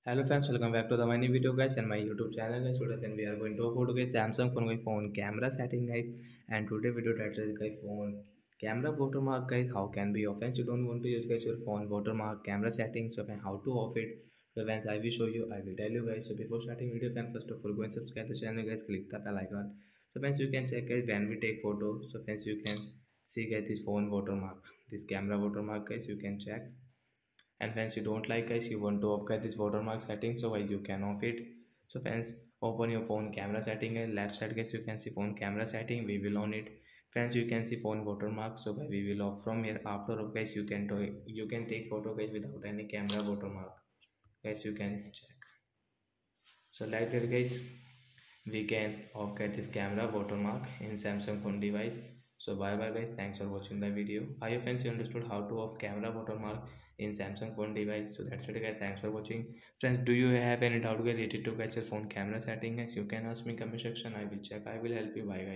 Hello friends, welcome back to the my new video guys and my YouTube channel guys. Today then we are going to talk about guys Samsung phone camera setting guys, and today video title is guys phone camera watermark guys. How can be offense you don't want to use guys your phone watermark camera setting. So then how to off it. So friends I will show you, I will tell you guys. So before starting video fan, first of all go and subscribe the channel guys, click the bell icon. So friends you can check guys when we take photo. So friends you can see guys this phone watermark, this camera watermark guys, you can check. And friends you don't like guys, you want to off guys this watermark setting, so guys you can off it. So friends open your phone camera setting guys, left side guys you can see phone camera setting, we will on it. Friends you can see phone watermark, so guys we will off from here. After of guys you can take photo guys without any camera watermark guys, you can check. So like that guys, we can off get this camera watermark in Samsung phone device. So bye bye guys, thanks for watching the video. I hope friends you understood how to off camera watermark in Samsung phone device. So that's it guys, thanks for watching. Friends, do you have any doubt related to get your phone camera setting guys, you can ask me comment section, I will check, I will help you. Bye guys.